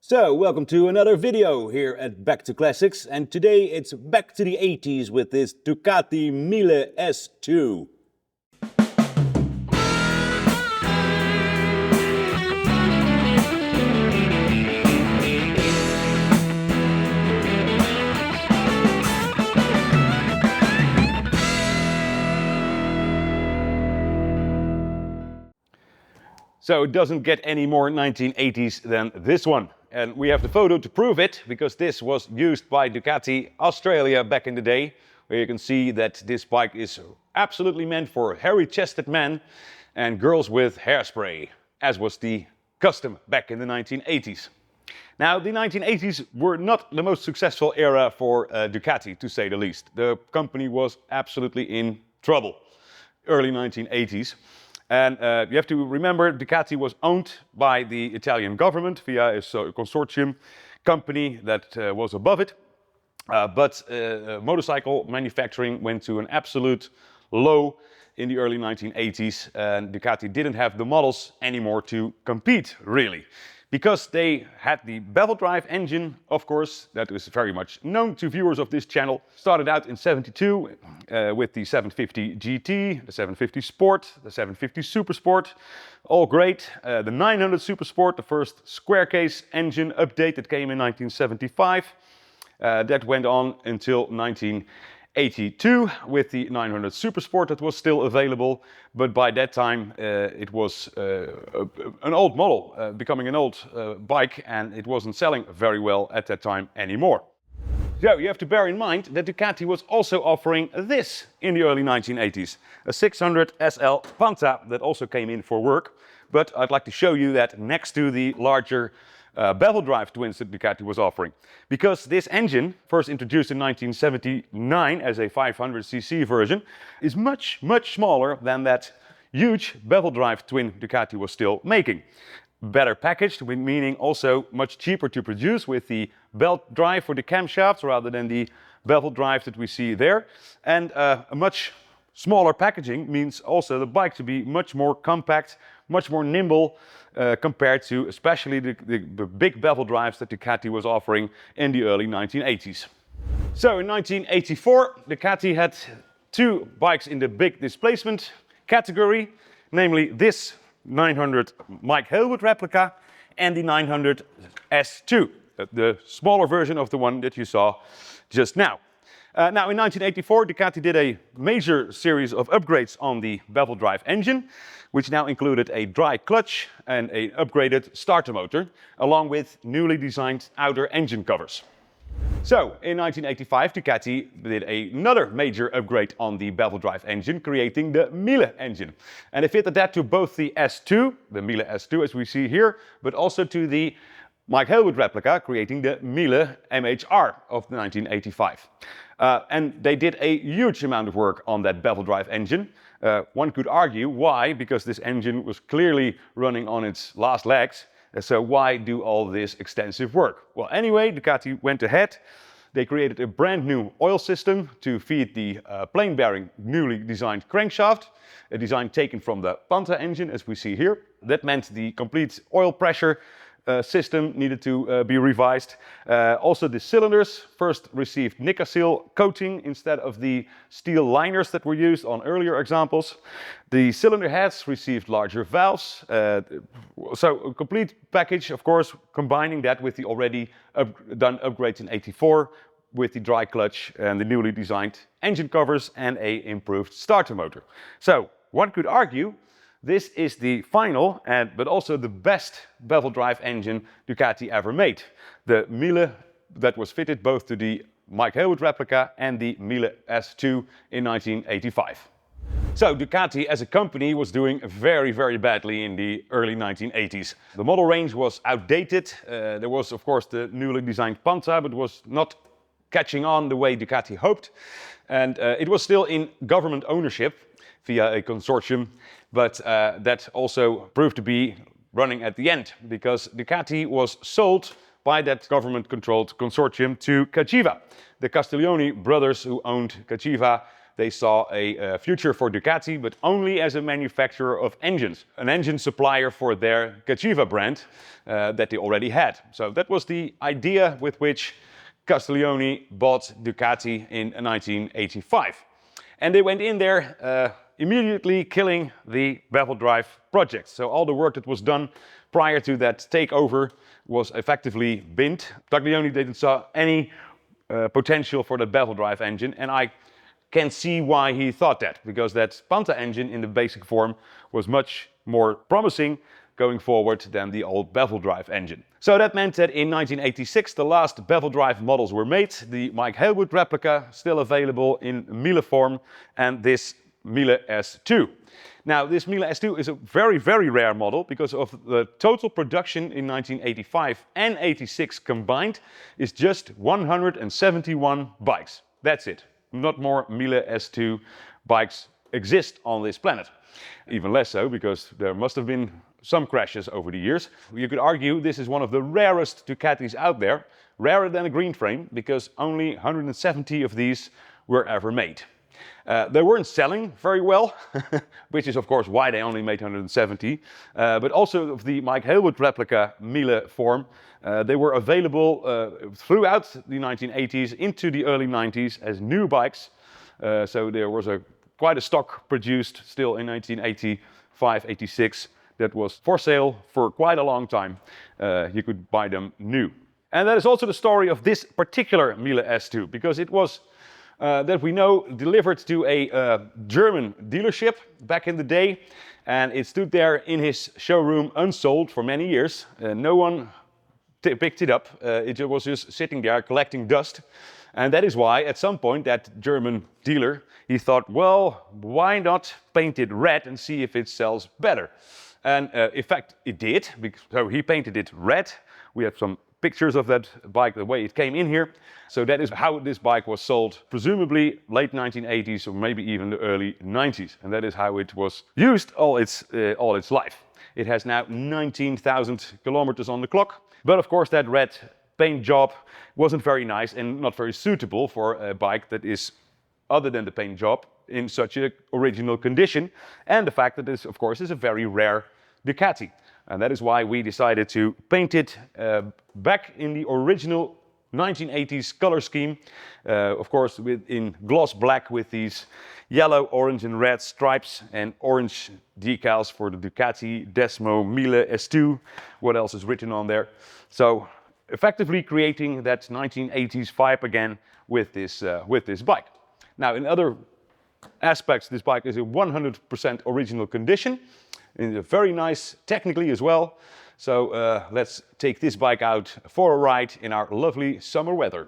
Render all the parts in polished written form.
So, welcome to another video here at Back to Classics, and today it's back to the 80s with this Ducati Mille S2. So it doesn't get any more 1980s than this one. And we have the photo to prove it, because this was used by Ducati Australia back in the day, where you can see that this bike is absolutely meant for hairy-chested men and girls with hairspray, as was the custom back in the 1980s. Now, the 1980s were not the most successful era for Ducati, to say the least. The company was absolutely in trouble, early 1980s. And you have to remember, Ducati was owned by the Italian government via a consortium company that was above it. But motorcycle manufacturing went to an absolute low in the early 1980s, and Ducati didn't have the models anymore to compete, really. Because they had the Bevel-Drive engine, of course, that is very much known to viewers of this channel. Started out in '72 with the 750 GT, the 750 Sport, the 750 Super Sport, all great. The 900 Super Sport, the first square case engine update that came in 1975. That went on until 1982 with the 900 Super Sport that was still available, but by that time it was an old model, becoming an old bike, and it wasn't selling very well at that time anymore. So you have to bear in mind that Ducati was also offering this in the early 1980s, a 600 SL Panta that also came in for work, but I'd like to show you that next to the larger Bevel-Drive twins that Ducati was offering. Because this engine, first introduced in 1979 as a 500cc version, is much smaller than that huge Bevel-Drive twin Ducati was still making. Better packaged, meaning also much cheaper to produce, with the belt drive for the camshafts rather than the bevel drive that we see there. And a much smaller packaging means also the bike to be much more compact, much more nimble, compared to especially the big bevel drives that Ducati was offering in the early 1980s. So in 1984, Ducati had two bikes in the big displacement category, namely this 900 Mike Hailwood replica and the 900 S2, the smaller version of the one that you saw just now. Now, in 1984, Ducati did a major series of upgrades on the Bevel-Drive engine, which now included a dry clutch and an upgraded starter motor, along with newly designed outer engine covers. So, in 1985, Ducati did another major upgrade on the Bevel-Drive engine, creating the Mille engine. And they fitted that to both the S2, the Mille S2 as we see here, but also to the Mike Hailwood replica, creating the Mille MHR of 1985. And they did a huge amount of work on that Bevel-Drive engine. One could argue why, because this engine was clearly running on its last legs. So why do all this extensive work? Well, anyway, Ducati went ahead. They created a brand new oil system to feed the plain bearing newly designed crankshaft, a design taken from the Panta engine as we see here. That meant the complete oil pressure system needed to be revised. Also the cylinders first received Nickel coating instead of the steel liners that were used on earlier examples. The cylinder heads received larger valves. So a complete package, of course, combining that with the already done upgrades in '84 with the dry clutch and the newly designed engine covers and a improved starter motor. So one could argue this is the final, but also the best Bevel-Drive engine Ducati ever made. The Mille that was fitted both to the Mike Hailwood replica and the Mille S2 in 1985. So Ducati as a company was doing very badly in the early 1980s. The model range was outdated. There was of course the newly designed Panta, but was not catching on the way Ducati hoped. And it was still in government ownership via a consortium, but that also proved to be running at the end, because Ducati was sold by that government-controlled consortium to Kachiva. The Castiglioni brothers who owned Kachiva they saw a future for Ducati, but only as a manufacturer of engines, an engine supplier for their Kachiva brand that they already had. So that was the idea with which Castiglione bought Ducati in 1985. And they went in there immediately killing the Bevel-Drive project. So all the work that was done prior to that takeover was effectively binned. Castiglione didn't saw any potential for the Bevel-Drive engine, and I can see why he thought that, because that Panta engine in the basic form was much more promising going forward than the old Bevel-Drive engine. So that meant that in 1986 the last Bevel-Drive models were made, the Mike Hailwood replica still available in Mille form, and this Mille S2. Now this Mille S2 is a very, very rare model because of the total production in 1985 and 86 combined is just 171 bikes. That's it. Not more Mille S2 bikes exist on this planet. Even less so because there must have been some crashes over the years. You could argue this is one of the rarest Ducatis out there, rarer than a green frame, because only 170 of these were ever made. They weren't selling very well, which is of course why they only made 170, but also of the Mike Hailwood replica Mille form, they were available throughout the 1980s into the early 90s as new bikes. So there was quite a stock produced still in 1985, 86 that was for sale for quite a long time. You could buy them new. And that is also the story of this particular Mille S2, because it was that we know delivered to a German dealership back in the day, and it stood there in his showroom unsold for many years. No one picked it up. It was just sitting there collecting dust, and that is why at some point that German dealer, he thought, well, why not paint it red and see if it sells better? And in fact it did, so he painted it red. We have some pictures of that bike, the way it came in here. So that is how this bike was sold, presumably late 1980s or maybe even the early 90s. And that is how it was used all its life. It has now 19,000 kilometers on the clock. But of course that red paint job wasn't very nice and not very suitable for a bike that is, other than the paint job, in such an original condition. And the fact that this, of course, is a very rare Ducati. And that is why we decided to paint it back in the original 1980s color scheme. Of course, in gloss black with these yellow, orange and red stripes and orange decals for the Ducati Desmo Mille S2. What else is written on there? So effectively creating that 1980s vibe again with this bike. Now in other aspects, this bike is in 100% original condition. And very nice technically as well. So let's take this bike out for a ride in our lovely summer weather.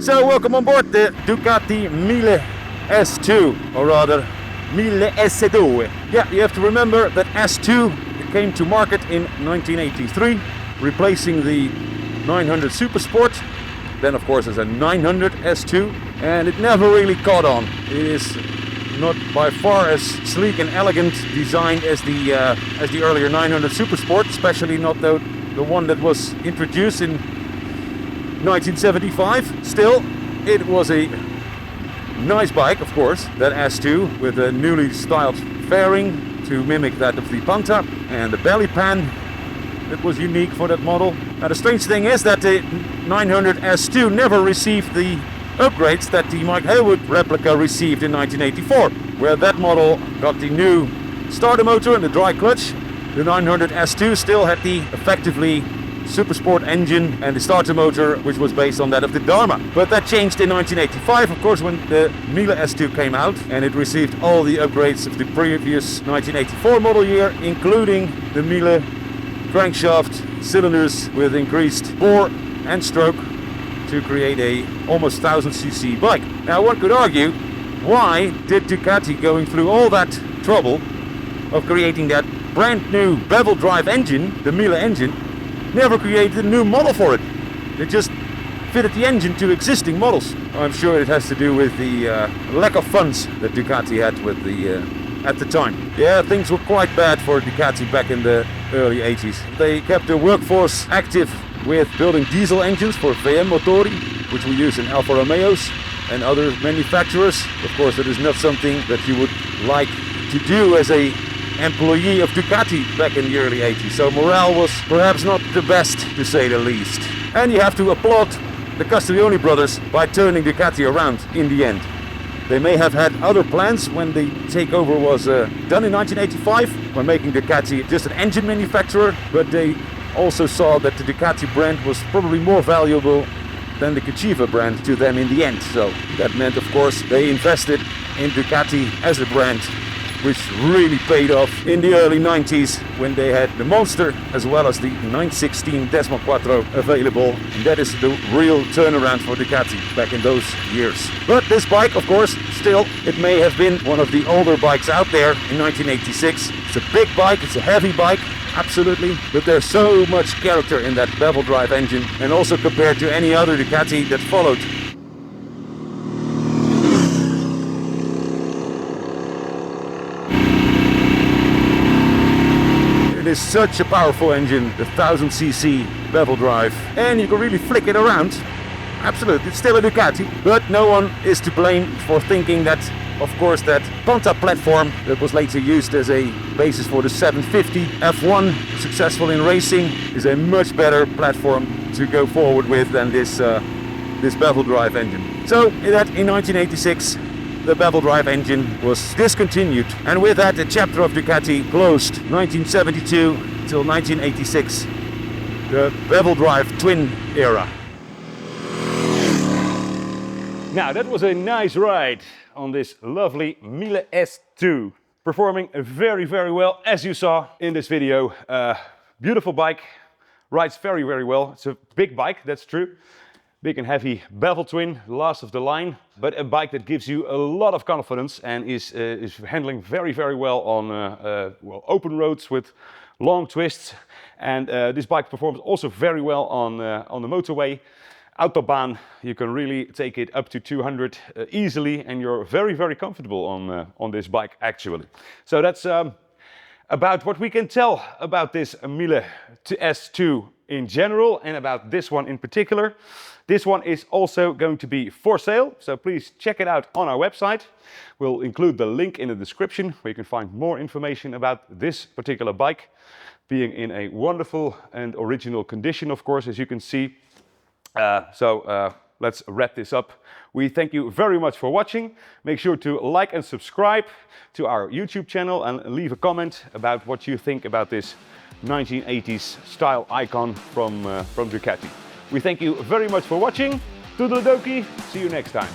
So welcome on board the Ducati Mille S2, or rather Mille S2. Yeah, you have to remember that S2 came to market in 1983, replacing the 900 Super Sport. Then of course there's a 900 S2, and it never really caught on. It is not by far as sleek and elegant designed as the earlier 900 Super Sport, especially not the one that was introduced in 1975. Still, it was a nice bike, of course, that S2, with a newly styled fairing to mimic that of the Panta, and the belly pan that was unique for that model. Now the strange thing is that the 900 S2 never received the upgrades that the Mike Hailwood replica received in 1984, where that model got the new starter motor and the dry clutch. The 900 S2 still had the effectively Super Sport engine and the starter motor, which was based on that of the Dharma. But that changed in 1985, of course, when the Mille S2 came out, and it received all the upgrades of the previous 1984 model year, including the Mille crankshaft, cylinders with increased bore and stroke to create a almost 1000cc bike. Now one could argue why did Ducati, going through all that trouble of creating that brand new Bevel-Drive engine, the Mille engine, never created a new model for it? They just fitted the engine to existing models. I'm sure it has to do with the lack of funds that Ducati had with at the time. Yeah, things were quite bad for Ducati back in the early 80s. They kept their workforce active with building diesel engines for VM Motori, which we use in Alfa Romeos and other manufacturers. Of course, it is not something that you would like to do as a employee of Ducati back in the early 80s. So morale was perhaps not the best, to say the least. And you have to applaud the Castiglione brothers by turning Ducati around in the end. They may have had other plans when the takeover was done in 1985, when making Ducati just an engine manufacturer, but they also saw that the Ducati brand was probably more valuable than the Kachiva brand to them in the end. So that meant, of course, they invested in Ducati as a brand, which really paid off in the early 90s when they had the Monster as well as the 916 Decimal Quattro available. And that is the real turnaround for Ducati back in those years. But this bike, of course, still, it may have been one of the older bikes out there in 1986. It's a big bike, it's a heavy bike, absolutely, but there's so much character in that Bevel-Drive engine, and also compared to any other Ducati that followed. It is such a powerful engine, the 1000cc Bevel-Drive, and you can really flick it around. Absolutely, it's still a Ducati, but no one is to blame for thinking that, of course, that Ponta platform that was later used as a basis for the 750 F1, successful in racing, is a much better platform to go forward with than this Bevel-Drive engine. So that in 1986, the Bevel-Drive engine was discontinued, and with that the chapter of Ducati closed. 1972 till 1986, the Bevel-Drive twin era. Now that was a nice ride on this lovely Mille S2, performing very, very well, as you saw in this video. Beautiful bike, rides very, very well. It's a big bike, that's true. Big and heavy bevel twin, last of the line, but a bike that gives you a lot of confidence and is handling very, very well on well, open roads with long twists. And this bike performs also very well on the motorway. Autobahn, you can really take it up to 200 easily, and you're very, very comfortable on this bike actually. So that's about what we can tell about this Mille S2 in general, and about this one in particular. This one is also going to be for sale, so please check it out on our website. We'll include the link in the description where you can find more information about this particular bike, being in a wonderful and original condition, of course, as you can see. Let's wrap this up. We thank you very much for watching. Make sure to like and subscribe to our YouTube channel and leave a comment about what you think about this 1980s style icon from Ducati. We thank you very much for watching. Toodle-dokey, see you next time.